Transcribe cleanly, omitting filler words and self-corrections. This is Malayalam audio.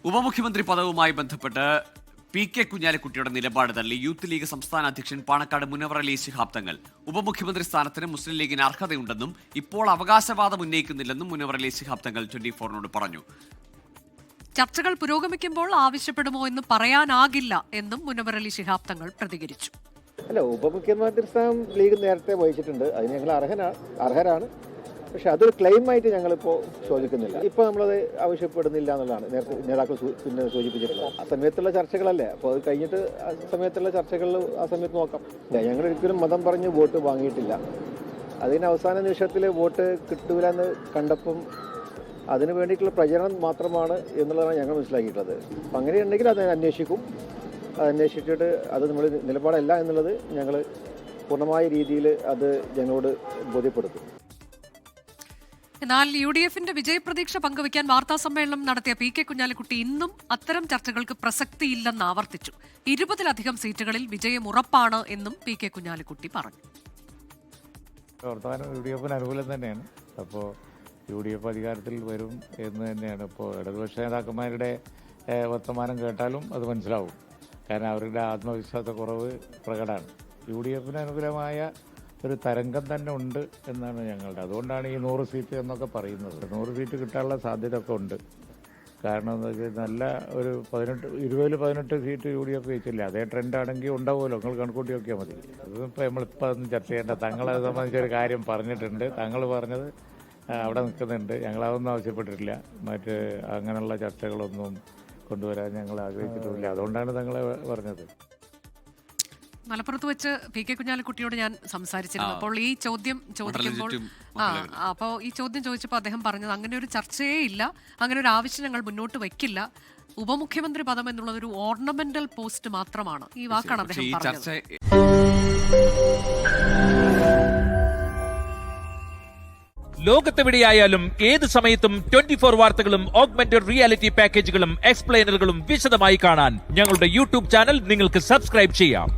ഉപമുഖ്യമന്ത്രി പദവുമായി ബന്ധപ്പെട്ട് പി.കെ. കുഞ്ഞാലിക്കുട്ടിയുടെ നിലപാട് തള്ളി യൂത്ത് ലീഗ് സംസ്ഥാന അധ്യക്ഷൻ പാണക്കാട് മുനവർ അലി ശിഹാബ് തങ്ങൾ. ഉപമുഖ്യമന്ത്രി സ്ഥാനത്തിന് മുസ്ലിം ലീഗിന് അർഹതയുണ്ടെന്നും ഇപ്പോൾ അവകാശവാദം ഉന്നയിക്കുന്നില്ലെന്നും മുനവർ അലി ശിഹാബ് തങ്ങൾ 24-നോട് പറഞ്ഞു. ചർച്ചകൾ പുരോഗമിക്കുമ്പോൾ ആവശ്യപ്പെടുമോ എന്ന് പറയാനാകില്ല എന്നും മുനവർ അലി ശിഹാബ് തങ്ങൾ പ്രതികരിച്ചു. അല്ല, ഉപമുഖ്യമന്ത്രി സ്ഥാനം ലീഗ് നേരത്തെ വഹിച്ചിട്ടുണ്ട്, അതിന് ഞങ്ങൾ അർഹരാണ്. പക്ഷെ അതൊരു ക്ലെയിമായിട്ട് ഞങ്ങളിപ്പോൾ ചോദിക്കുന്നില്ല. ഇപ്പോൾ നമ്മളത് ആവശ്യപ്പെടുന്നില്ല എന്നുള്ളതാണ് നേരത്തെ നേതാക്കൾ പിന്നെ സൂചിപ്പിച്ചിട്ടുള്ളത്. ആ സമയത്തുള്ള ചർച്ചകളല്ലേ, അപ്പോൾ അത് കഴിഞ്ഞിട്ട് ആ സമയത്തുള്ള ചർച്ചകളിൽ ആ സമയത്ത് നോക്കാം. ഞങ്ങൾ ഒരിക്കലും മതം പറഞ്ഞ് വോട്ട് വാങ്ങിയിട്ടില്ല. അതിന് അവസാന നിമിഷത്തിൽ വോട്ട് കിട്ടൂല എന്ന് കണ്ടപ്പം അതിന് വേണ്ടിയിട്ടുള്ള പ്രചരണം മാത്രമാണ് എന്നുള്ളതാണ് ഞങ്ങൾ മനസ്സിലാക്കിയിട്ടുള്ളത്. അപ്പം അങ്ങനെയുണ്ടെങ്കിൽ അത് അന്വേഷിക്കും. അത് അന്വേഷിച്ചിട്ട് അത് നമ്മൾ നിലപാടല്ല എന്നുള്ളത് ഞങ്ങൾ പൂർണ്ണമായ രീതിയിൽ അത് ഞങ്ങളോട് ബോധ്യപ്പെടുത്തും. എന്നാൽ UDFന്റെ വിജയപ്രതീക്ഷ പങ്കുവയ്ക്കാൻ വാർത്താ സമ്മേളനം നടത്തിയ പി.കെ. കുഞ്ഞാലിക്കുട്ടി ഇന്നും അത്തരം ചർച്ചകൾക്ക് പ്രസക്തിയില്ലെന്ന് ആവർത്തിച്ചു. 20-ലധികം സീറ്റുകളിൽ വിജയം ഉറപ്പാണ് എന്നും പി.കെ. കുഞ്ഞാലിക്കുട്ടി പറഞ്ഞു. വർത്തമാനം UDFന് അനുകൂലം തന്നെയാണ്. അപ്പോൾ UDF അധികാരത്തിൽ വരും എന്ന് തന്നെയാണ്. ഇപ്പോൾ ഇടതുപക്ഷ നേതാക്കന്മാരുടെ വർത്തമാനം കേട്ടാലും അത് മനസ്സിലാവും. കാരണം അവരുടെ ആത്മവിശ്വാസക്കുറവ് പ്രകടമാണ്. UDFന് അനുകൂലമായ ഒരു തരംഗം തന്നെ ഉണ്ട് എന്നാണ് ഞങ്ങളുടെ. അതുകൊണ്ടാണ് ഈ 100 സീറ്റ് എന്നൊക്കെ പറയുന്നത്. 100 സീറ്റ് കിട്ടാനുള്ള സാധ്യത ഒക്കെ ഉണ്ട്. കാരണം എന്താ വെച്ചാൽ നല്ല ഒരു 20-18 സീറ്റ് UDF ജയിച്ചില്ല. അതേ ട്രെൻഡാണെങ്കിൽ ഉണ്ടാവുമല്ലോ. നിങ്ങൾ കണക്കൂട്ടി നോക്കിയാൽ മതി. അതിപ്പോൾ നമ്മളിപ്പോൾ ഒന്നും ചർച്ച ചെയ്യേണ്ട. തങ്ങളെ സംബന്ധിച്ചൊരു കാര്യം പറഞ്ഞിട്ടുണ്ട്. തങ്ങൾ പറഞ്ഞത് അവിടെ നിൽക്കുന്നുണ്ട്. ഞങ്ങളതൊന്നും ആവശ്യപ്പെട്ടിട്ടില്ല. മറ്റ് അങ്ങനെയുള്ള ചർച്ചകളൊന്നും കൊണ്ടുവരാൻ ഞങ്ങൾ ആഗ്രഹിച്ചിട്ടുമില്ല. അതുകൊണ്ടാണ് തങ്ങളെ പറഞ്ഞത്. മലപ്പുറത്ത് വെച്ച് പി.കെ. കുഞ്ഞാലിക്കുട്ടിയോട് ഞാൻ സംസാരിച്ചിരുന്നു. അപ്പോൾ ഈ ചോദ്യം ചോദിക്കുമ്പോൾ ഈ ചോദ്യം ചോദിച്ചപ്പോൾ അദ്ദേഹം പറഞ്ഞത് അങ്ങനെ ഒരു ചർച്ചയേ ഇല്ല, അങ്ങനെ ഒരു ആവശ്യം ഞങ്ങൾ മുന്നോട്ട് വയ്ക്കില്ല. ഉപമുഖ്യമന്ത്രി പദം എന്നുള്ളത് ഒരു ഓർണമെന്റൽ പോസ്റ്റ് മാത്രമാണ്. ഈ വാക്കാണ് അദ്ദേഹം പറഞ്ഞത്. ലോകത്തെവിടെയായാലും ഏത് സമയത്തും 24 വാർത്തകളും ഓഗ്മെന്റഡ് റിയാലിറ്റി പാക്കേജുകളും എക്സ്പ്ലെയിനറുകളും വിശദമായി കാണാൻ ഞങ്ങളുടെ YouTube ചാനൽ നിങ്ങൾക്ക് സബ്സ്ക്രൈബ് ചെയ്യാം.